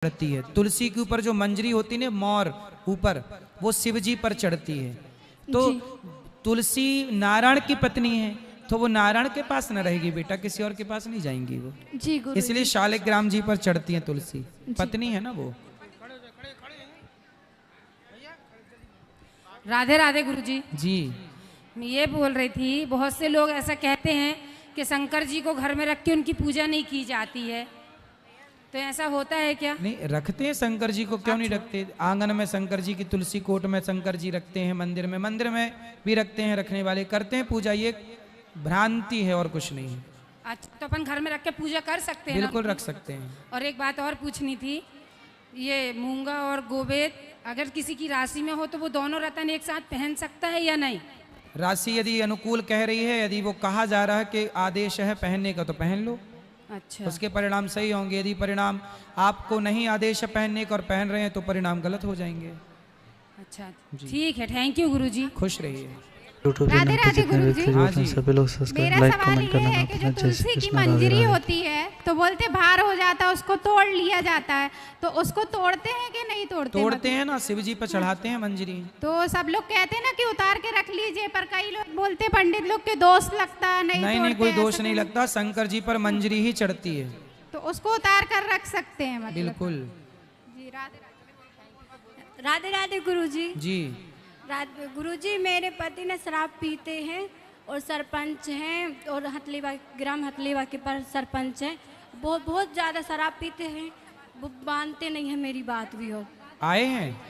चढ़ती है। तुलसी के ऊपर जो मंजरी होती है ना मोर ऊपर, वो शिव जी पर चढ़ती है। तो तुलसी नारायण की पत्नी है, तो वो नारायण के पास न रहेगी बेटा, किसी और के पास नहीं जाएंगी वो जी गुरु। इसलिए शालिग्राम जी पर चढ़ती है तुलसी, पत्नी है ना वो। राधे राधे गुरु जी। जी मैं ये बोल रही थी, बहुत से लोग ऐसा कहते हैं कि शंकर जी को घर में रख के उनकी पूजा नहीं की जाती है, तो ऐसा होता है क्या? नहीं, रखते हैं शंकर जी को, क्यों नहीं रखते। आंगन में शंकर जी की, तुलसी कोट में शंकर जी रखते हैं, मंदिर में भी रखते हैं, रखने वाले करते हैं पूजा। ये भ्रांति है और कुछ नहीं है। अच्छा, तो अपन घर में रख के पूजा कर सकते हैं? बिल्कुल रख सकते हैं। और एक बात और पूछनी थी, ये मूंगा और गोवेद अगर किसी की राशि में हो तो वो दोनों रतन एक साथ पहन सकता है या नहीं? राशि यदि अनुकूल कह रही है, यदि वो कहा जा रहा है कि आदेश है पहनने का, तो पहन लो। अच्छा, उसके परिणाम सही होंगे। यदि परिणाम आपको नहीं आदेश है पहनने का और पहन रहे हैं, तो परिणाम गलत हो जाएंगे। अच्छा, ठीक है, थैंक यू गुरुजी। खुश रहिए। राधे राधे गुरुजी। सभी लोग मेरा सवाल ये है कि जो तुलसी की मंजरी होती है तो बोलते भार हो जाता है, उसको तोड़ लिया जाता है, तो उसको तोड़ते हैं कि नहीं तोड़ते? तोड़ते हैं ना, शिव जी पर चढ़ाते हैं मंजरी। तो सब लोग कहते हैं ना कि उतार के रख लीजिए, पर कई लोग बोलते पंडित लोग के दोष लगता है, नहीं कोई दोष नहीं लगता। शंकर जी पर मंजरी ही चढ़ती है, तो उसको उतार कर रख सकते हैं मतलब। बिल्कुल जी राधे राधे राधे गुरुजी। जी। गुरुजी, मेरे पति ने शराब पीते हैं और सरपंच हैं, और हथलीवा ग्राम हथलीवा के पर सरपंच हैं। बहुत ज़्यादा शराब पीते हैं, वो मानते नहीं है मेरी बात भी। हो आए हैं,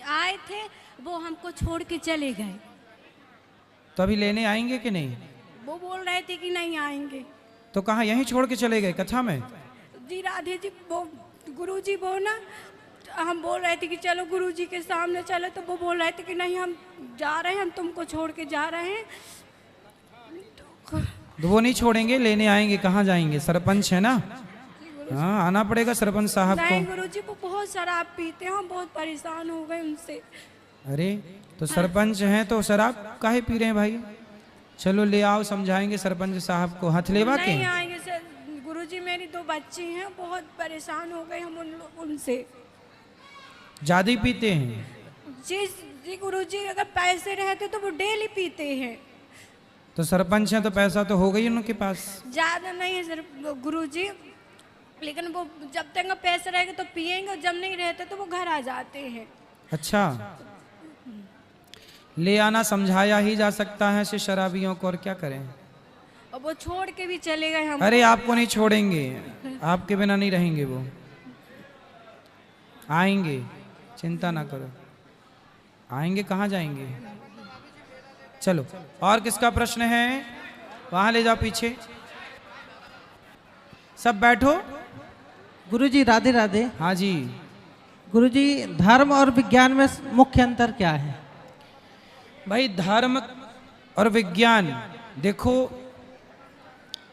आए थे, वो हमको छोड़ के चले गए। तो अभी लेने आएंगे कि नहीं? वो बोल रहे थे कि नहीं आएंगे। तो कहाँ यहीं छोड़ के चले गए कथा में? जी राधे जी, वो गुरुजी वो ना, हम बोल रहे थे कि चलो गुरुजी के सामने चलो, तो वो बोल रहे थे कि नहीं हम जा रहे हैं, हम तुमको छोड़ के जा रहे हैं। तो वो नहीं छोड़ेंगे, लेने आएंगे। कहाँ जाएंगे? सरपंच है ना, हाँ आना पड़ेगा सरपंच साहब को। नहीं गुरुजी, वो बहुत शराब पीते हैं, हम बहुत परेशान हो गए उनसे। अरे तो सरपंच हैं तो शराब काहे पी रहे हैं भाई? चलो ले आओ, समझाएंगे सरपंच साहब को। हथलेवा के नहीं आएंगे सर गुरुजी, मेरी 2 बच्ची हैं, बहुत परेशान हो गए हम उनसे। ज्यादा ही पीते हैं? जी गुरुजी, अगर पैसे रहते तो वो डेली पीते हैं। तो सरपंच हैं तो पैसा तो हो गई उनके पास। ज्यादा नहीं है सर गुरुजी, लेकिन वो जब तक पैसे रहेंगे तो पिएंगे, और जब नहीं रहते तो वो घर आ जाते हैं। अच्छा, ले आना, समझाया ही जा सकता है ऐसे शराबियों को, और क्या करें। और वो छोड़ के भी चले गए हम। अरे आपको नहीं छोड़ेंगे, आपके बिना नहीं रहेंगे, वो आएंगे, चिंता ना करो, आएंगे। कहाँ जाएंगे? चलो, और किसका प्रश्न है? वहां ले जाओ पीछे, सब बैठो। गुरुजी राधे राधे। हाँ जी। गुरुजी, धर्म और विज्ञान में मुख्य अंतर क्या है? भाई धर्म और विज्ञान, देखो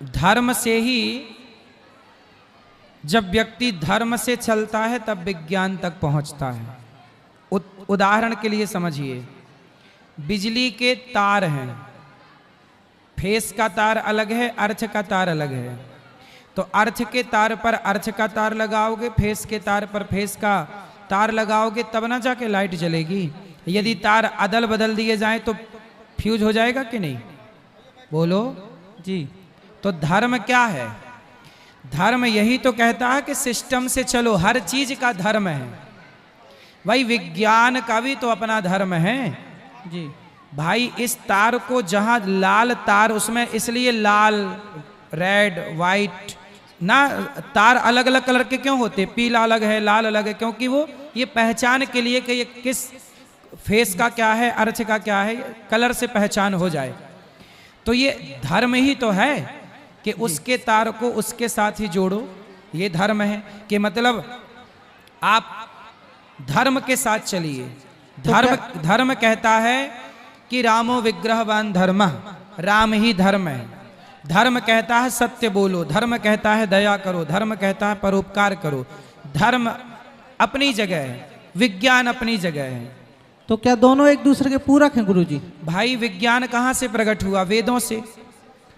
धर्म से ही, जब व्यक्ति धर्म से चलता है तब विज्ञान तक पहुंचता है। उदाहरण के लिए समझिए, बिजली के तार हैं, फेस का तार अलग है, अर्थ का तार अलग है। तो अर्थ के तार पर अर्थ का तार लगाओगे, फेस के तार पर फेस का तार लगाओगे, तब ना जाके लाइट जलेगी। यदि तार अदल बदल दिए जाएं तो फ्यूज हो जाएगा कि नहीं? बोलो जी। तो धर्म क्या है? धर्म यही तो कहता है कि सिस्टम से चलो, हर चीज का धर्म है। भाई विज्ञान का भी तो अपना धर्म है जी। भाई इस तार को, जहां लाल तार, उसमें इसलिए लाल, रेड, वाइट ना, तार अलग अलग कलर के क्यों होते? पीला अलग है, लाल अलग है, क्योंकि वो ये पहचान के लिए कि ये किस फेस का क्या है, अर्थ का क्या है, कलर से पहचान हो जाए। तो ये धर्म ही तो है कि उसके तार को उसके साथ ही जोड़ो। ये धर्म है कि मतलब आप धर्म के साथ चलिए। धर्म कहता है कि रामो विग्रहवान धर्म, राम ही धर्म है। धर्म कहता है सत्य बोलो, धर्म कहता है दया करो, धर्म कहता है परोपकार करो। धर्म अपनी जगह है, विज्ञान अपनी जगह है। तो क्या दोनों एक दूसरे के पूरक हैं गुरुजी? भाई विज्ञान कहाँ से प्रकट हुआ? वेदों से।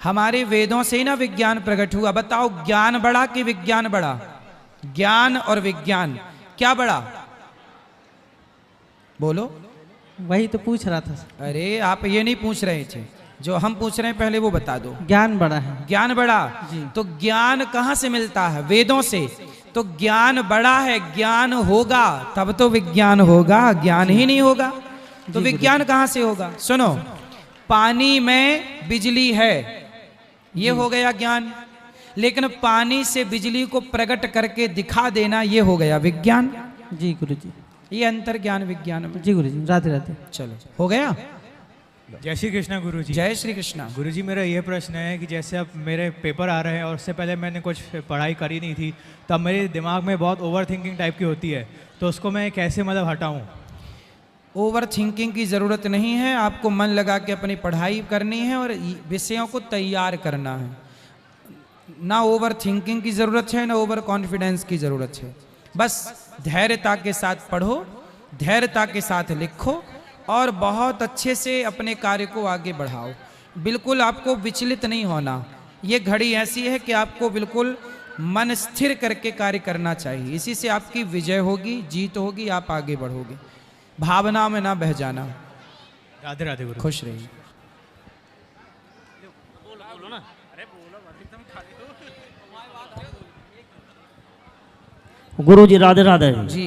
हमारे वेदों से ही ना विज्ञान प्रकट हुआ। बताओ ज्ञान बड़ा कि विज्ञान बड़ा? ज्ञान और विज्ञान क्या बड़ा? बोलो। वही तो पूछ रहा था सर। अरे आप ये नहीं पूछ रहे थे, जो हम पूछ रहे हैं पहले वो बता दो। ज्ञान बड़ा है। ज्ञान बड़ा? जी। तो ज्ञान कहाँ से मिलता है? वेदों से। तो ज्ञान बड़ा है, ज्ञान होगा तब तो विज्ञान होगा, ज्ञान ही नहीं होगा तो विज्ञान कहाँ से होगा? सुनो, पानी में बिजली है, ये हो गया ज्ञान, लेकिन पानी से बिजली को प्रकट करके दिखा देना ये हो गया विज्ञान। जी गुरुजी। ये अंतर ज्ञान विज्ञान में। जी गुरुजी, राधे राधे। चलो, हो गया। जय श्री कृष्णा गुरुजी। जय श्री कृष्णा। गुरुजी, मेरा ये प्रश्न है कि जैसे अब मेरे पेपर आ रहे हैं और उससे पहले मैंने कुछ पढ़ाई करी नहीं थी, तब मेरे दिमाग में बहुत ओवर थिंकिंग टाइप की होती है, तो उसको मैं कैसे मतलब हटाऊं? ओवर थिंकिंग की ज़रूरत नहीं है, आपको मन लगा के अपनी पढ़ाई करनी है और विषयों को तैयार करना है। ना ओवर थिंकिंग की ज़रूरत है, ना ओवर कॉन्फिडेंस की ज़रूरत है। बस धैर्यता के साथ पढ़ो, धैर्यता के साथ लिखो और बहुत अच्छे से अपने कार्य को आगे बढ़ाओ। बिल्कुल आपको विचलित नहीं होना। ये घड़ी ऐसी है कि आपको बिल्कुल मन स्थिर करके कार्य करना चाहिए, इसी से आपकी विजय होगी, जीत होगी, आप आगे बढ़ोगे। भावना में ना बह जाना। राधे राधे गुरु। खुश रहिए। गुरुजी राधे राधे। जी।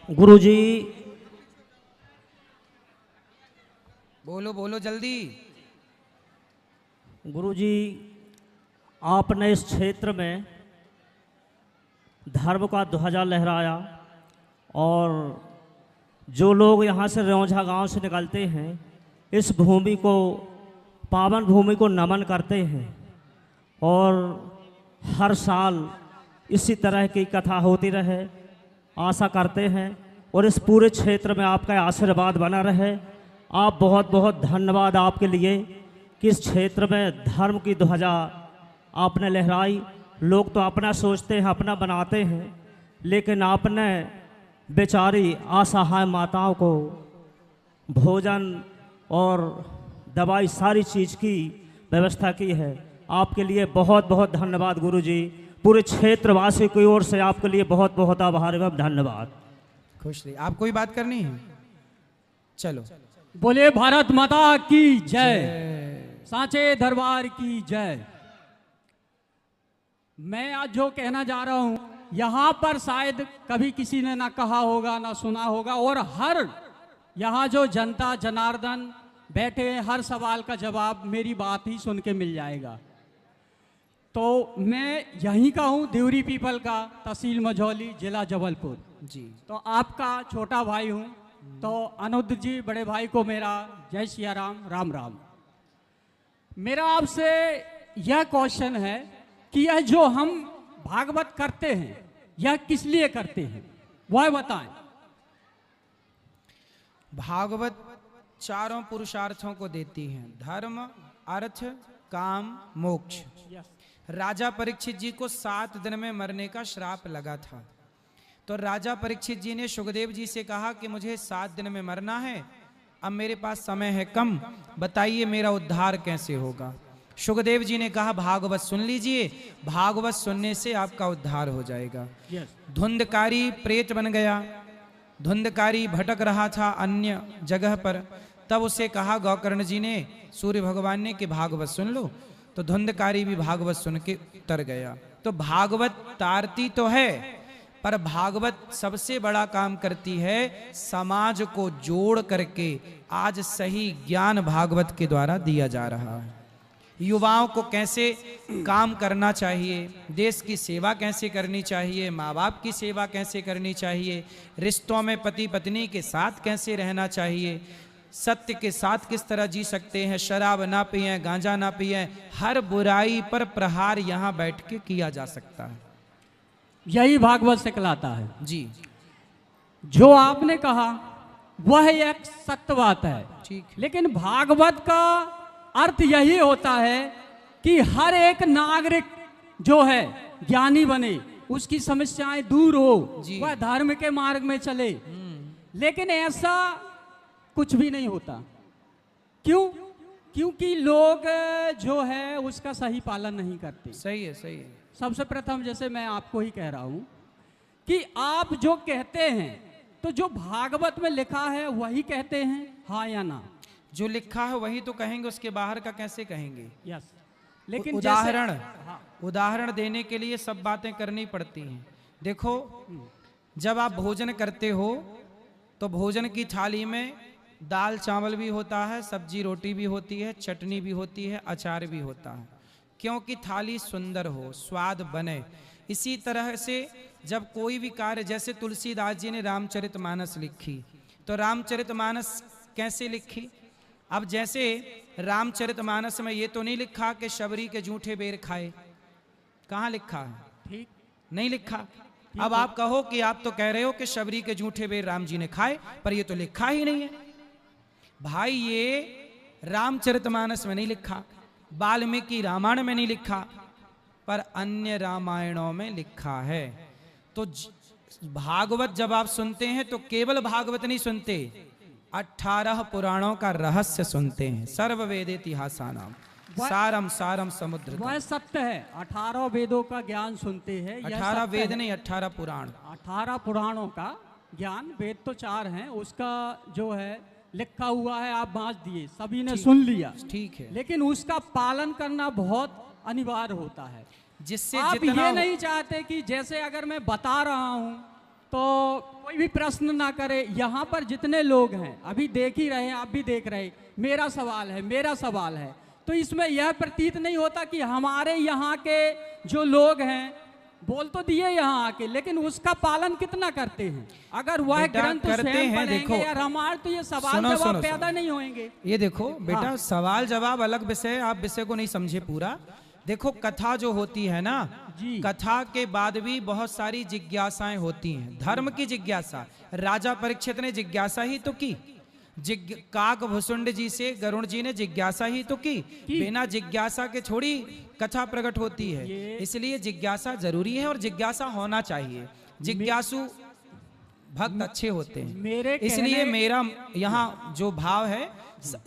गुरुजी बोलो बोलो जल्दी। गुरुजी, आपने इस क्षेत्र में धर्म का ध्वजा लहराया और जो लोग यहाँ से रौंझा गांव से निकलते हैं, इस भूमि को, पावन भूमि को नमन करते हैं और हर साल इसी तरह की कथा होती रहे, आशा करते हैं और इस पूरे क्षेत्र में आपका आशीर्वाद बना रहे। आप बहुत बहुत धन्यवाद आपके लिए कि इस क्षेत्र में धर्म की ध्वजा आपने लहराई। लोग तो अपना सोचते हैं, अपना बनाते हैं, लेकिन आपने बेचारी असहाय माताओं को भोजन और दवाई सारी चीज़ की व्यवस्था की है। आपके लिए बहुत बहुत धन्यवाद गुरुजी। पूरे क्षेत्रवासी की ओर से आपके लिए बहुत बहुत आभार एवं धन्यवाद। खुश रहिए। आप कोई बात करनी है? चलो। बोले भारत माता की जय, सांचे दरबार की जय। मैं आज जो कहना जा रहा हूं, यहाँ पर शायद कभी किसी ने ना कहा होगा, ना सुना होगा, और हर यहाँ जो जनता जनार्दन बैठे हैं, हर सवाल का जवाब मेरी बात ही सुन के मिल जाएगा। तो मैं यहीं का हूँ, देवरी पीपल का, तहसील मझौली, जिला जबलपुर। जी। तो आपका छोटा भाई हूँ। तो अनुद्र जी, बड़े भाई को मेरा जय सिया राम, राम राम। मेरा आपसे यह क्वेश्चन है कि यह जो हम भागवत करते हैं, यह किस लिए करते हैं, वह बताएं। भागवत चारों पुरुषार्थों को देती है, धर्म, अर्थ, काम, मोक्ष। राजा परीक्षित जी को 7 दिन में मरने का श्राप लगा था, तो राजा परीक्षित जी ने सुखदेव जी से कहा कि मुझे 7 दिन में मरना है, अब मेरे पास समय है कम, बताइए मेरा उद्धार कैसे होगा। सुखदेव जी ने कहा भागवत सुन लीजिए, भागवत सुनने से आपका उद्धार हो जाएगा। धुंधकारी प्रेत बन गया, धुंधकारी भटक रहा था अन्य जगह पर, तब उसे कहा गौकर्ण जी ने, सूर्य भगवान ने, कि भागवत सुन लो, तो धुंधकारी भी भागवत सुन के उतर गया। तो भागवत तारती तो है, पर भागवत सबसे बड़ा काम करती है, समाज को जोड़ करके आज सही ज्ञान भागवत के द्वारा दिया जा रहा है। युवाओं को कैसे काम करना चाहिए, देश की सेवा कैसे करनी चाहिए, माँ बाप की सेवा कैसे करनी चाहिए, रिश्तों में पति पत्नी के साथ कैसे रहना चाहिए, सत्य के साथ किस तरह जी सकते हैं, शराब ना पिएं, गांजा ना पिएं, हर बुराई पर प्रहार यहाँ बैठ के किया जा सकता है। यही भागवत से कहलाता है। जी। जो आपने कहा वह एक सत्य बात है, ठीक। लेकिन भागवत का अर्थ यही होता है कि हर एक नागरिक जो है ज्ञानी बने, उसकी समस्याएं दूर हो, वह धर्म के मार्ग में चले। लेकिन ऐसा कुछ भी नहीं होता। क्यों? क्योंकि लोग जो है उसका सही पालन नहीं करते। सही है, सही है। सबसे प्रथम जैसे मैं आपको ही कह रहा हूं कि आप जो कहते हैं तो जो भागवत में लिखा है वही कहते हैं, हाँ या ना? जो लिखा है वही तो कहेंगे, उसके बाहर का कैसे कहेंगे? यस। लेकिन उदाहरण हाँ। उदाहरण देने के लिए सब बातें करनी पड़ती हैं। देखो, जब आप भोजन करते हो तो भोजन की थाली में दाल चावल भी होता है, सब्जी रोटी भी होती है, चटनी भी होती है, अचार भी होता है, क्योंकि थाली सुंदर हो, स्वाद बने। इसी तरह से जब कोई भी कार्य, जैसे तुलसीदास जी ने रामचरितमानस लिखी, तो रामचरितमानस कैसे लिखी? अब जैसे रामचरितमानस में ये तो नहीं लिखा कि शबरी के जूठे बेर खाए, कहाँ लिखा है? ठीक नहीं लिखा। अब आप कहो कि आप तो कह रहे हो कि शबरी के जूठे बेर राम जी ने खाए, पर ये तो लिखा ही नहीं है। भाई, ये रामचरितमानस में नहीं लिखा, वाल्मीकि रामायण में नहीं लिखा, पर अन्य रामायणों में लिखा है। तो भागवत जब आप सुनते हैं तो केवल भागवत नहीं सुनते, 18 पुराणों का रहस्य सुनते हैं। सर्व वेद इतिहासानाम सारम सारम समुद्र। वह सत्य है, 18 वेदों का ज्ञान सुनते हैं। 18 वेद नहीं, 18 पुराण। 18 पुराणों का ज्ञान, वेद तो 4 हैं, उसका जो है लिखा हुआ है आप बांट दिए, सभी ने सुन लिया, ठीक है, लेकिन उसका पालन करना बहुत अनिवार्य होता है। जिससे आप जितना ये नहीं चाहते कि जैसे अगर मैं बता रहा हूं तो कोई भी प्रश्न ना करे। यहाँ पर जितने लोग हैं अभी देख ही रहे हैं, आप भी देख रहे, मेरा सवाल है, मेरा सवाल है, तो इसमें यह प्रतीत नहीं होता कि हमारे यहाँ के जो लोग हैं बोल तो दिए यहाँ आके, लेकिन उसका पालन कितना करते हैं? अगर वह ग्रंथ स्वयं पढ़ेंगे या रामायण तो ये सवाल जवाब पैदा नहीं होंगे। ये देखो बेटा, हाँ। सवाल जवाब अलग विषय, आप विषय को नहीं समझे पूरा। देखो, कथा जो होती है ना जी, कथा के बाद भी बहुत सारी जिज्ञासाएं होती हैं। धर्म की जिज्ञासा, राजा परीक्षित ने जिज्ञासा ही तो की, काक भुसुंड जी से गरुण जी ने जिज्ञासा ही तो की। बिना जिज्ञासा के थोड़ी कथा प्रकट होती है, इसलिए जिज्ञासा जरूरी है और जिज्ञासा होना चाहिए। जिज्ञासु भक्त अच्छे होते हैं। इसलिए मेरा यहाँ जो भाव है,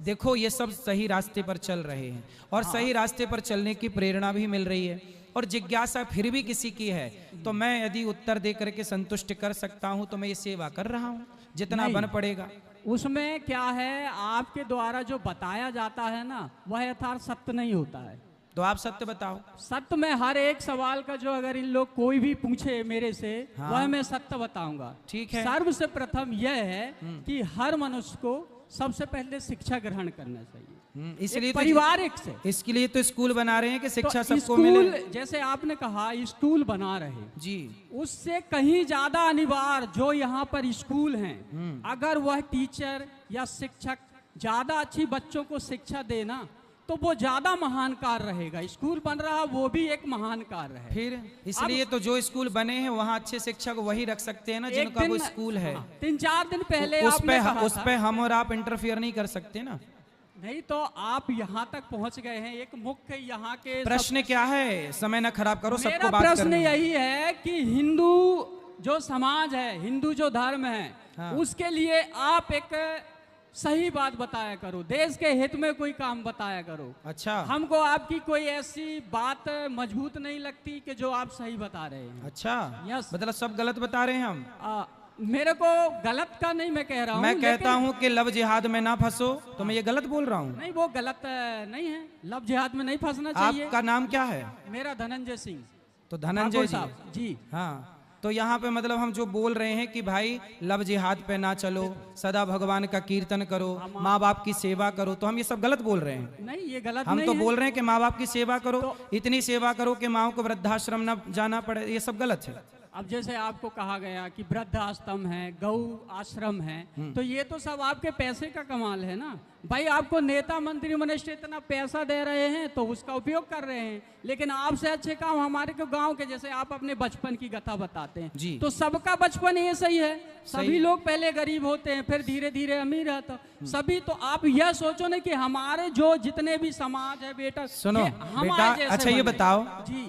देखो ये सब सही रास्ते पर चल रहे हैं और सही रास्ते पर चलने की प्रेरणा भी मिल रही है, और जिज्ञासा फिर भी किसी की है तो मैं यदि उत्तर दे करके संतुष्ट कर सकता हूं तो मैं ये सेवा कर रहा हूं, जितना बन पड़ेगा। उसमें क्या है, आपके द्वारा जो बताया जाता है ना वह यथार्थ सत्य नहीं होता है। तो आप सत्य बताओ। सत्य में हर एक सवाल का जो अगर इन लोग कोई भी पूछे मेरे से, हाँ। वह मैं सत्य बताऊंगा। ठीक है। सर्व से प्रथम यह है कि हर मनुष्य को सबसे पहले शिक्षा ग्रहण करना चाहिए, इसलिए पारिवारिक से। इसके लिए तो स्कूल बना रहे हैं कि शिक्षा तो सबको मिले। जैसे आपने कहा स्कूल बना रहे जी, उससे कहीं ज्यादा अनिवार्य जो यहाँ पर स्कूल हैं, अगर वह टीचर या शिक्षक ज्यादा अच्छी बच्चों को शिक्षा देना तो वो ज्यादा महान कार्य रहेगा। स्कूल बन रहा वो भी एक महान कार्य है। फिर इसलिए तो जो स्कूल बने हैं वहाँ अच्छे शिक्षक वही रख सकते हैं ना जिनका वो स्कूल है। 3-4 दिन पहले उस पे हम और आप इंटरफियर नहीं कर सकते ना। नहीं तो आप यहाँ तक पहुँच गए हैं। एक मुख्य यहाँ के प्रश्न क्या है, समय न खराब करो, सबको बात प्रश्न करनी है। यही है कि हिंदू जो समाज है, हिंदू जो धर्म है, हाँ। उसके लिए आप एक सही बात बताया करो, देश के हित में कोई काम बताया करो। अच्छा, हमको आपकी कोई ऐसी बात मजबूत नहीं लगती कि जो आप सही बता रहे हैं। अच्छा, यस। मतलब सब गलत बता रहे हैं हम? मेरे को गलत का नहीं मैं कह रहा हूँ, मैं कहता हूँ कि लव जिहाद में ना फंसो, तो मैं ये गलत बोल रहा हूँ? नहीं, वो गलत नहीं है, लव जिहाद में नहीं फंसना चाहिए। आपका नाम क्या है? मेरा धनंजय सिंह। तो धनंजय जी, हाँ। तो यहाँ पे मतलब हम जो बोल रहे हैं कि भाई लव जिहाद पे ना चलो, सदा भगवान का कीर्तन करो, माँ बाप की सेवा करो, तो हम ये सब गलत बोल रहे हैं? नहीं, ये गलत हम नहीं तो है। बोल रहे हैं कि माँ बाप की सेवा करो, इतनी सेवा करो कि माँ को वृद्धाश्रम न जाना पड़े, ये सब गलत है। अब जैसे आपको कहा गया कि वृद्ध आश्रम है, गौ आश्रम है, तो ये तो सब आपके पैसे का कमाल है ना भाई। आपको नेता मंत्री मिनिस्टर इतना पैसा दे रहे हैं तो उसका उपयोग कर रहे हैं, लेकिन आपसे अच्छे काम हमारे को गांव के, जैसे आप अपने बचपन की कथा बताते हैं जी। तो सबका बचपन ये सही है। सभी लोग पहले गरीब होते हैं, फिर धीरे धीरे अमीर रहता सभी। तो आप यह सोचो ना कि हमारे जो जितने भी समाज है बेटा, सुनो बेटा, अच्छा ये बताओ जी,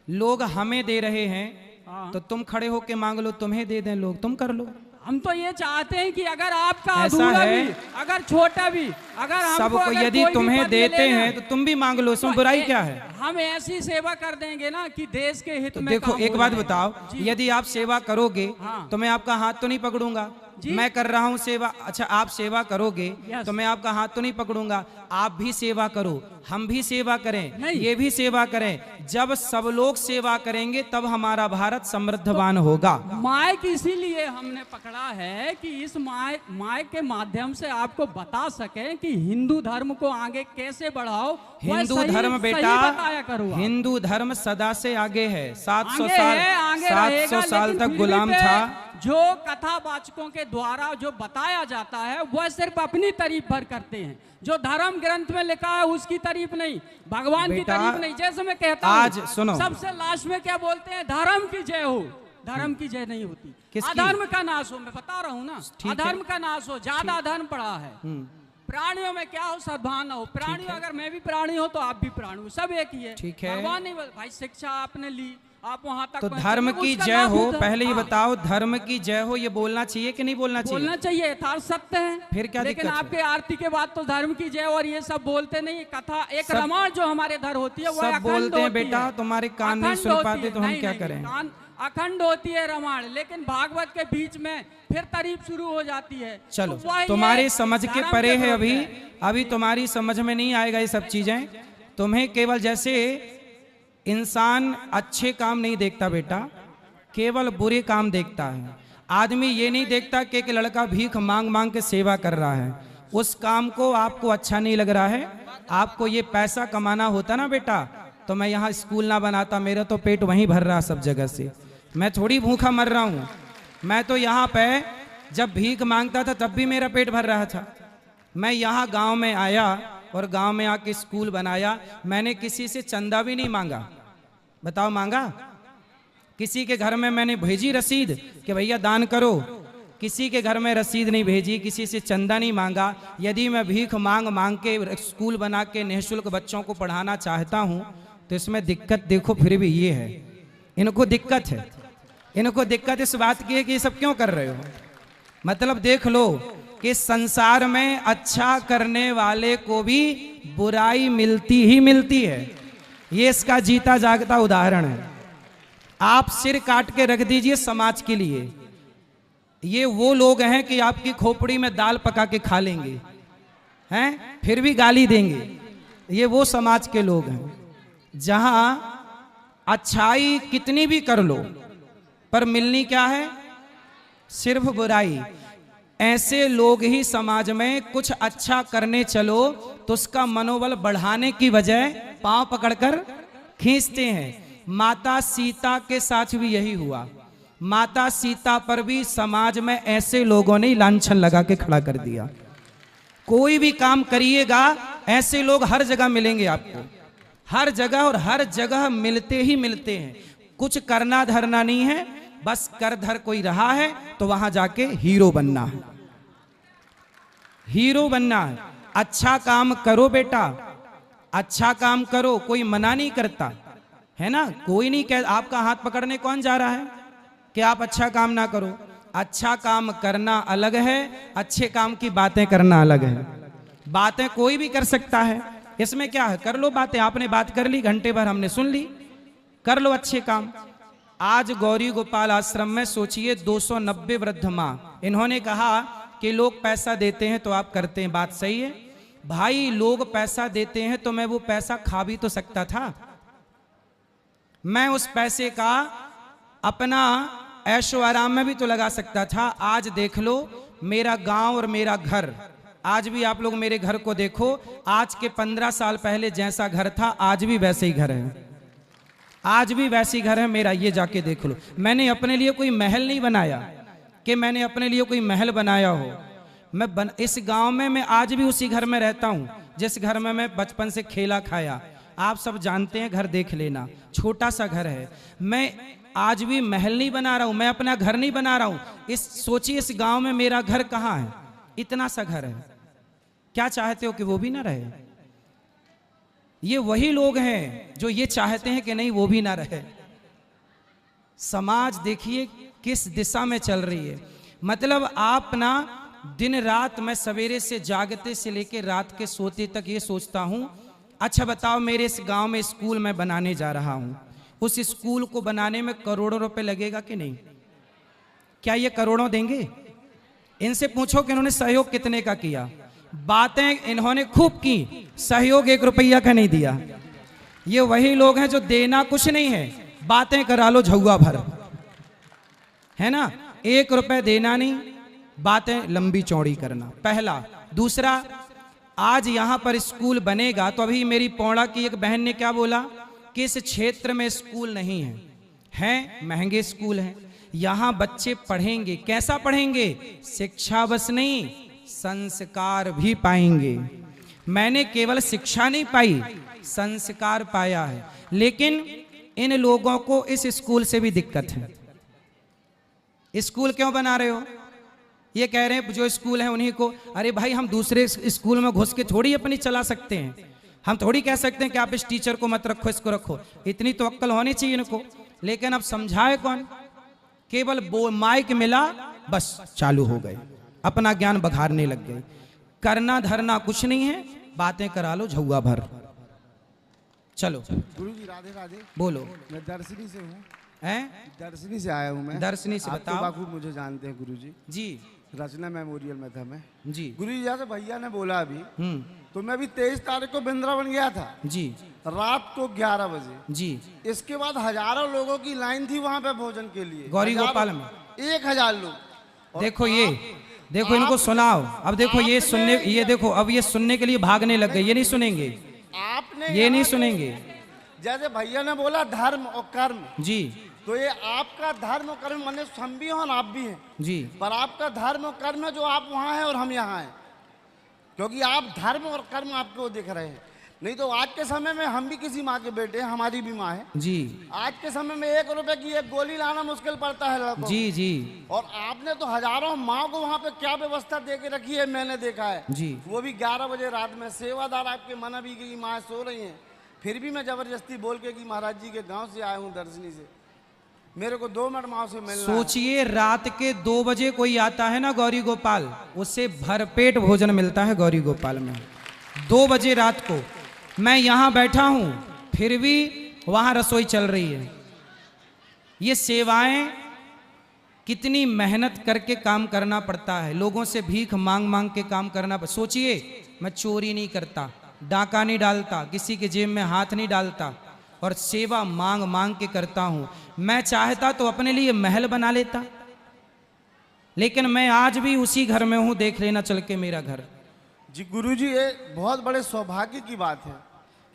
लोग हमें दे रहे हैं हाँ। तो तुम खड़े होके मांग लो, तुम्हें दे दें लोग, तुम कर लो। हम तो ये चाहते हैं कि अगर आपका ऐसा अधूरा है, भी, अगर छोटा भी, अगर हमको सबको अगर यदि कोई भी तुम्हें पद देते मिलेगा, हैं तो तुम भी मांग लो, इसमें तो बुराई क्या है? हम ऐसी सेवा कर देंगे ना कि देश के हित तो में देखो काम एक हो बात जाएगा। बताओ, जी। यदि आप सेवा करोगे हाँ। तो मैं आपका हाथ तो नहीं पकड़ूंगा। जी। मैं कर रहा हूं सेवा, अच्छा आप सेवा करोगे यस। तो मैं आपका हाथ तो नहीं पकड़ूंगा। आप भी सेवा करो, हम भी सेवा करें, नहीं। ये भी सेवा करें। जब सब लोग सेवा करेंगे तब हमारा भारत समृद्धवान होगा। माइक इसीलिए हमने पकड़ा है कि इस माइक के माध्यम से आपको बता सकें कि हिंदू धर्म को आगे कैसे बढ़ाओ। वह हिंदू सही- धर्म सही बेटा, बताया करो आप। हिंदू धर्म सदा से आगे है। 700 आगे साल है, आगे 700 रहेगा, साल लेकिन तक फिर भी गुलाम पे था। जो कथावाचकों के द्वारा जो बताया जाता है वह सिर्फ अपनी तारीफ भर करते हैं। जो धर्म ग्रंथ में लिखा है उसकी तारीफ नहीं, भगवान की बेटा, तारीफ नहीं। जैसे मैं कहता हूं, आज सुनो, सबसे लास्ट में क्या बोलते हैं, धर्म की जय हो। धर्म की जय नहीं होती, किसकी? अधर्म का नाश हो। मैं बता रहा हूँ ना, ठीक है। अधर्म का नाश हो। ज्यादा अधर्म पड़ा है। प्राणियों में क्या हो, सद्भावना हो। प्राणियों, अगर मैं भी प्राणी हो तो आप भी प्राणी हो, सब एक ही है। ठीक है। भगवान नहीं भाई, शिक्षा आपने ली, आप वहां तक तो पहुंचे, धर्म तो की उसका जय लाभ हो, होता है। पहले ये हाँ, बताओ, धर्म की जय हो ये बोलना चाहिए कि नहीं बोलना चाहिए? बोलना चाहिए, यथार्थ सत्य है। फिर क्या लेकिन दिक्कत है? आपके आरती के बाद तो धर्म की जय और ये सब बोलते नहीं। कथा एक सब- रामायण जो हमारे धर होती है वो सब अखंड बोलते हैं होती बेटा, है। तुम्हारे कान नहीं अखंड सुन होती पाते है। तो हम नहीं, क्या नहीं, करें? कान अखंड होती है रामायण, लेकिन भागवत के बीच में फिर तारीफ शुरू हो जाती है। चलो, तो वह ये तुम्हारे समझ के धर्म परे है। विरुद्ध अभी अभी तुम्हारी समझ में नहीं आएगा ये सब चीजें। तुम्हें केवल, जैसे इंसान अच्छे काम नहीं देखता बेटा, केवल बुरे काम देखता है। आदमी ये नहीं देखता कि एक लड़का भीख मांग मांग के सेवा कर रहा है, उस काम को आपको अच्छा नहीं लग रहा है। आपको ये पैसा कमाना होता ना बेटा, तो मैं यहाँ स्कूल ना बनाता, मेरा तो पेट वहीं भर रहा सब जगह से। मैं थोड़ी भूखा मर रहा हूँ। मैं तो यहाँ पे जब भीख मांगता था तब भी मेरा पेट भर रहा था। मैं यहाँ गांव में आया और गांव में आके स्कूल बनाया। मैंने किसी से चंदा भी नहीं मांगा। बताओ, मांगा? किसी के घर में मैंने भेजी रसीद कि भैया दान करो? किसी के घर में रसीद नहीं भेजी, किसी से चंदा नहीं मांगा। यदि मैं भीख मांग मांग के स्कूल बना के निःशुल्क बच्चों को पढ़ाना चाहता हूँ तो इसमें दिक्कत देखो फिर भी ये है, इनको दिक्कत है। इनको दिक्कत इस बात की है कि ये सब क्यों कर रहे हो। मतलब देख लो कि संसार में अच्छा करने वाले को भी बुराई मिलती ही मिलती है। ये इसका जीता जागता उदाहरण है। आप सिर काट के रख दीजिए समाज के लिए, ये वो लोग हैं कि आपकी खोपड़ी में दाल पका के खा लेंगे, हैं, फिर भी गाली देंगे। ये वो समाज के लोग हैं जहां अच्छाई कितनी भी कर लो पर मिलनी क्या है, सिर्फ बुराई। ऐसे लोग ही समाज में कुछ अच्छा करने चलो तो उसका मनोबल बढ़ाने की बजाय पांव पकड़कर खींचते हैं। माता सीता के साथ भी यही हुआ। माता सीता पर भी समाज में ऐसे लोगों ने लांछन लगा के खड़ा कर दिया। कोई भी काम करिएगा ऐसे लोग हर जगह मिलेंगे आपको, हर जगह, और हर जगह मिलते ही मिलते हैं। कुछ करना धरना नहीं है, बस कर धर कोई रहा है तो वहां जाके हीरो बनना है, हीरो बनना है। अच्छा काम करो बेटा, अच्छा काम करो, कोई मना नहीं करता है ना। कोई नहीं कह, आपका हाथ पकड़ने कौन जा रहा है कि आप अच्छा काम ना करो। अच्छा काम करना अलग है, अच्छे काम की बातें करना अलग है। बातें कोई भी कर सकता है, इसमें क्या है, कर लो बातें। आपने बात कर ली, घंटे भर हमने सुन ली, कर लो अच्छे काम। आज गौरी गोपाल आश्रम में सोचिए 290 वृद्ध माँ, इन्होंने कहा कि लोग पैसा देते हैं तो आप करते हैं। बात सही है भाई, लोग पैसा देते हैं तो मैं वो पैसा खा भी तो सकता था। मैं उस पैसे का अपना ऐशो आराम में भी तो लगा सकता था। आज देख लो मेरा गांव और मेरा घर, आज भी आप लोग मेरे घर को देखो, आज के 15 साल पहले जैसा घर था आज भी वैसे ही घर है, आज भी वैसी घर है मेरा। ये जाके देख लो। मैंने अपने लिए कोई महल नहीं बनाया कि मैंने अपने लिए कोई महल बनाया हो। इस गांव में मैं आज भी उसी घर में रहता हूं जिस घर में मैं बचपन से खेला खाया। आप सब जानते हैं, घर देख लेना, छोटा सा घर है। मैं आज भी महल नहीं बना रहा हूं, मैं अपना घर नहीं बना रहा हूं। सोचिए इस गांव में मेरा घर कहां है, इतना सा घर है। क्या चाहते हो कि वो भी ना रहे? ये वही लोग हैं जो ये चाहते हैं कि नहीं वो भी ना रहे। समाज देखिए किस दिशा में चल रही है। मतलब आप ना दिन रात, मैं सवेरे से जागते से लेकर रात के सोते तक ये सोचता हूँ, अच्छा बताओ मेरे इस गांव में स्कूल मैं बनाने जा रहा हूँ, उस स्कूल को बनाने में करोड़ों रुपए लगेगा कि नहीं? क्या ये करोड़ों देंगे? इनसे पूछो कि इन्होंने सहयोग कितने का किया। बातें इन्होंने खूब की, सहयोग 1 रुपया का नहीं दिया। ये वही लोग हैं जो देना कुछ नहीं है, बातें करा लो झुआ भर, है ना? 1 रुपए देना नहीं, बातें लंबी चौड़ी करना, पहला। दूसरा, आज यहां पर स्कूल बनेगा तो अभी मेरी पौड़ा की एक बहन ने क्या बोला कि इस क्षेत्र में स्कूल नहीं है, हैं महंगे स्कूल हैं, यहां बच्चे पढ़ेंगे। कैसा पढ़ेंगे? शिक्षा बस नहीं, संस्कार भी पाएंगे। मैंने केवल शिक्षा नहीं पाई, संस्कार पाया है। लेकिन इन लोगों को इस स्कूल से भी दिक्कत है। स्कूल क्यों बना रहे हो? ये कह रहे हैं जो स्कूल है उन्हीं को। अरे भाई, हम दूसरे स्कूल में घुस के थोड़ी अपनी चला सकते हैं। हम थोड़ी कह सकते हैं कि आप इस टीचर को मत रखो, इसको रखो। इतनी तो अक्ल होनी चाहिए इनको। लेकिन अब समझाए कौन? केवल माइक मिला, बस चालू हो गए, अपना ज्ञान बघारने लग गए। करना धरना कुछ नहीं है, बातें करा लो झुआ भर। चलो गुरुजी, राधे राधे। बोलो। मैं दर्शनी से हूँ। हैं? दर्शनी से आया हूँ मैं। दर्शनी से आप बताओ। तो बाखूब मुझे जानते हैं गुरुजी। जी रचना मेमोरियल में था मैं। जी गुरुजी, जैसे भैया ने बोला अभी, तो मैं अभी 23 तारीख को वृंदावन गया था जी, रात को 11 बजे जी। इसके बाद हजारों लोगों की लाइन थी वहाँ पे भोजन के लिए, गौरी गोपाल में 1000 लोग। देखो ये, देखो इनको सुनाओ। अब देखो ये सुनने, ये देखो अब ये सुनने के लिए भागने लग गए। ये नहीं सुनेंगे, आपने ये नहीं सुनेंगे। जैसे भैया ने बोला धर्म और कर्म, जी तो ये आपका धर्म और कर्म, माने हम भी हैं और आप भी हैं जी। पर आपका धर्म और कर्म है जो आप वहाँ हैं और हम यहाँ हैं, क्योंकि आप धर्म और कर्म आपको दिख रहे हैं। नहीं तो आज के समय में हम भी किसी माँ के बेटे हैं, हमारी भी माँ है जी। आज के समय में 1 रुपए की एक गोली लाना मुश्किल पड़ता है लड़कों। जी जी और आपने तो हजारों माँ को वहाँ पे क्या व्यवस्था दे के रखी है, मैंने देखा है जी। वो भी 11 बजे रात में। सेवादार आपके मना भी की माँ सो रही हैं, फिर भी मैं जबरदस्ती बोल के कि महाराज जी के गाँव से आया हूँ दर्शनी से, मेरे को 2 मिनट माँ से मिलना। सोचिए, रात के 2 बजे कोई आता है ना गौरी गोपाल, उससे भरपेट भोजन मिलता है गौरी गोपाल में। 2 बजे रात को मैं यहाँ बैठा हूँ, फिर भी वहाँ रसोई चल रही है। ये सेवाएं कितनी मेहनत करके काम करना पड़ता है, लोगों से भीख मांग मांग के काम करना। सोचिए, मैं चोरी नहीं करता, डाका नहीं डालता, किसी के जेब में हाथ नहीं डालता, और सेवा मांग मांग के करता हूँ। मैं चाहता तो अपने लिए महल बना लेता, लेकिन मैं आज भी उसी घर में हूँ। देख लेना चल के मेरा घर। जी गुरुजी, ये बहुत बड़े सौभाग्य की बात है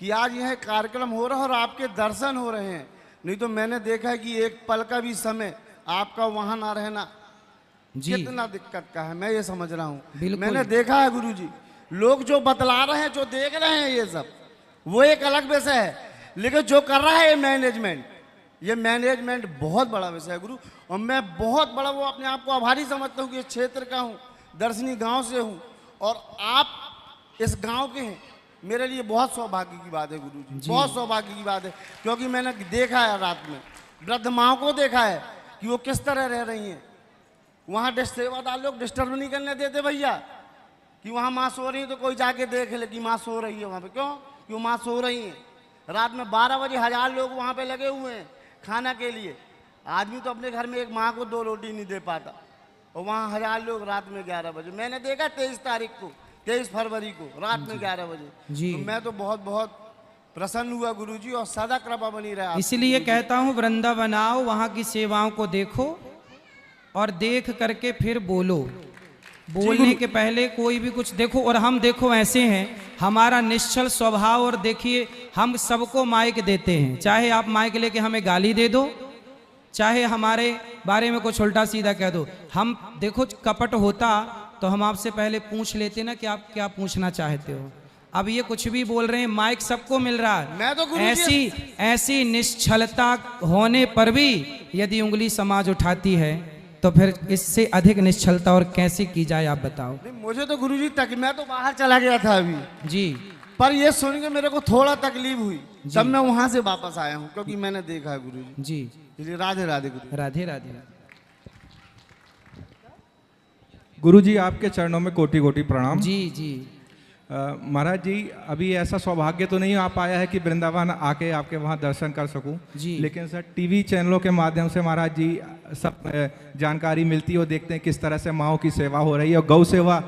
कि आज यह कार्यक्रम हो रहा है और आपके दर्शन हो रहे हैं। नहीं तो मैंने देखा है कि एक पल का भी समय आपका वहां ना रहना जी कितना दिक्कत का है, मैं ये समझ रहा हूँ। बिल्कुल। मैंने देखा है गुरुजी, लोग जो बतला रहे हैं, जो देख रहे हैं, ये सब वो एक अलग विषय है, लेकिन जो कर रहा है ये मैनेजमेंट बहुत बड़ा विषय है गुरु। और मैं बहुत बड़ा वो अपने आप को आभारी समझता हूँ कि इस क्षेत्र का हूँ, दर्शनी गांव से हूँ और आप इस गांव के हैं। मेरे लिए बहुत सौभाग्य की बात है गुरुजी, बहुत सौभाग्य की बात है, क्योंकि मैंने देखा है रात में वृद्ध माँ को देखा है कि वो किस तरह रह रही हैं। वहाँ सेवादार लोग डिस्टर्ब नहीं करने देते भैया, कि वहाँ माँ सो रही है तो कोई जाके देख ले कि माँ सो रही है वहाँ पे। क्यों? कि वो माँ सो रही है। रात में 12 बजे 1000 लोग वहाँ पे लगे हुए हैं खाना के लिए। आदमी तो अपने घर में एक माँ को 2 रोटी नहीं दे पाता, और वहाँ 1000 लोग रात में 11 बजे। मैंने देखा 23 फरवरी को रात में 11 बजे जी। तो मैं तो बहुत बहुत प्रसन्न हुआ गुरुजी, और सदा कृपा बनी रहे। इसलिए कहता हूँ वृंदावन आओ, वहाँ की सेवाओं को देखो और देख करके फिर बोलो। बोलने के पहले कोई भी कुछ देखो। और हम देखो ऐसे हैं, हमारा निश्चल स्वभाव। और देखिए, हम सबको माइक देते हैं, चाहे आप माइक लेके हमें गाली दे दो, चाहे हमारे बारे में कुछ उल्टा सीधा कह दो। हम देखो, कपट होता तो हम आपसे पहले पूछ लेते ना कि आप क्या पूछना चाहते हो। अब ये कुछ भी बोल रहे हैं, माइक सबको मिल रहा है। मैं तो ऐसी निश्चलता होने पर भी यदि उंगली समाज उठाती है, तो फिर इससे अधिक निश्चलता और कैसे की जाए, आप बताओ। मुझे तो गुरुजी तक, मैं तो बाहर चला गया था अभी जी, पर ये सुन के मेरे को थोड़ा तकलीफ हुई, तब मैं वहां से वापस आया हूँ, क्योंकि मैंने देखा है गुरुजी। जी राधे राधे गुरु। राधे राधे। गुरुजी आपके चरणों में कोटि कोटि प्रणाम। जी जी। महाराज जी, अभी ऐसा सौभाग्य तो नहीं आ पाया है कि वृंदावन आके आपके वहाँ दर्शन कर सकूं जी, लेकिन सर टीवी चैनलों के माध्यम से महाराज जी सब जानकारी मिलती है और देखते हैं किस तरह से माओं की सेवा हो रही है और गौ सेवा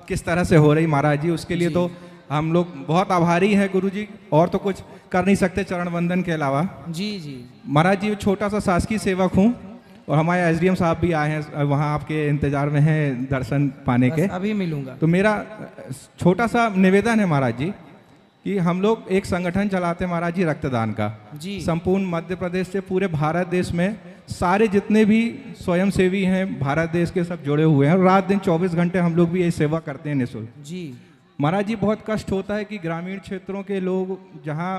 किस तरह से हो रही महाराज जी। उसके लिए जी। तो हम लोग बहुत आभारी हैं गुरुजी, और तो कुछ कर नहीं सकते चरण वंदन के अलावा। जी जी। महाराज जी छोटा सा शासकीय सेवक हूँ और हमारे एसडीएम साहब भी आए हैं, वहाँ आपके इंतजार में हैं दर्शन पाने के। अभी मिलूंगा। तो मेरा छोटा सा निवेदन है महाराज जी कि हम लोग एक संगठन चलाते हैं महाराज जी रक्तदान का जी। संपूर्ण मध्य प्रदेश से पूरे भारत देश में सारे जितने भी स्वयंसेवी हैं भारत देश के सब जुड़े हुए हैं और रात दिन 24 घंटे हम लोग भी ये सेवा करते हैं निःशुल्क। जी महाराज जी बहुत कष्ट होता है कि ग्रामीण क्षेत्रों के लोग जहाँ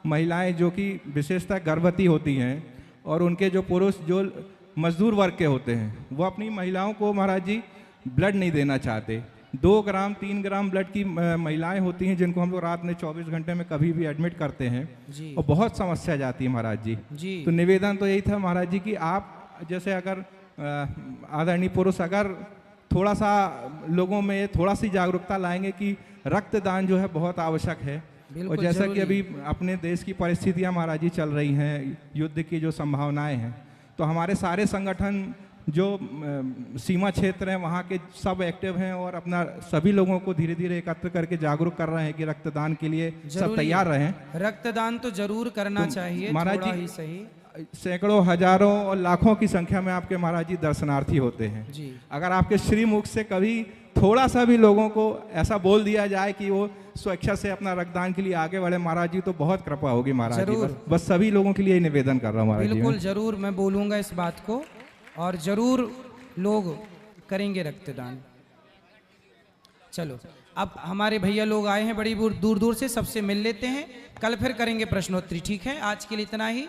महिलाएं जो कि विशेषतः गर्भवती होती हैं और उनके जो पुरुष जो मजदूर वर्ग के होते हैं वो अपनी महिलाओं को महाराज जी ब्लड नहीं देना चाहते। 2 ग्राम 3 ग्राम ब्लड की महिलाएं होती हैं जिनको हम लोग रात में 24 घंटे में कभी भी एडमिट करते हैं जी। और बहुत समस्या जाती है महाराज जी। जी। तो निवेदन तो यही था महाराज जी कि आप जैसे अगर आदरणीय पुरुष अगर थोड़ा सा लोगों में थोड़ा सी जागरूकता लाएंगे कि रक्तदान जो है बहुत आवश्यक है। और जैसा कि अभी अपने देश की परिस्थितियां महाराज जी चल रही हैं, युद्ध की जो संभावनाएं हैं, तो हमारे सारे संगठन जो सीमा क्षेत्र हैं वहाँ के सब एक्टिव हैं और अपना सभी लोगों को धीरे धीरे एकत्र करके जागरूक कर रहे हैं कि रक्तदान के लिए सब तैयार रहें। रक्तदान तो जरूर करना चाहिए महाराज थोड़ा जी ही सही। सैकड़ों हजारों और लाखों की संख्या में आपके महाराज जी दर्शनार्थी होते हैं जी। अगर आपके श्रीमुख से कभी थोड़ा सा भी लोगों को ऐसा बोल दिया जाए कि वो स्वेच्छा से अपना रक्तदान के लिए आगे बढ़े महाराज जी तो बहुत कृपा होगी महाराज जी। बस सभी लोगों के लिए निवेदन कर रहा हूँ महाराज जी। बिल्कुल जरूर मैं बोलूँगा इस बात को और जरूर लोग करेंगे रक्तदान। चलो अब हमारे भैया लोग आए हैं बड़ी दूर दूर से, सबसे मिल लेते हैं, कल फिर करेंगे प्रश्नोत्तरी। ठीक है, आज के लिए इतना ही।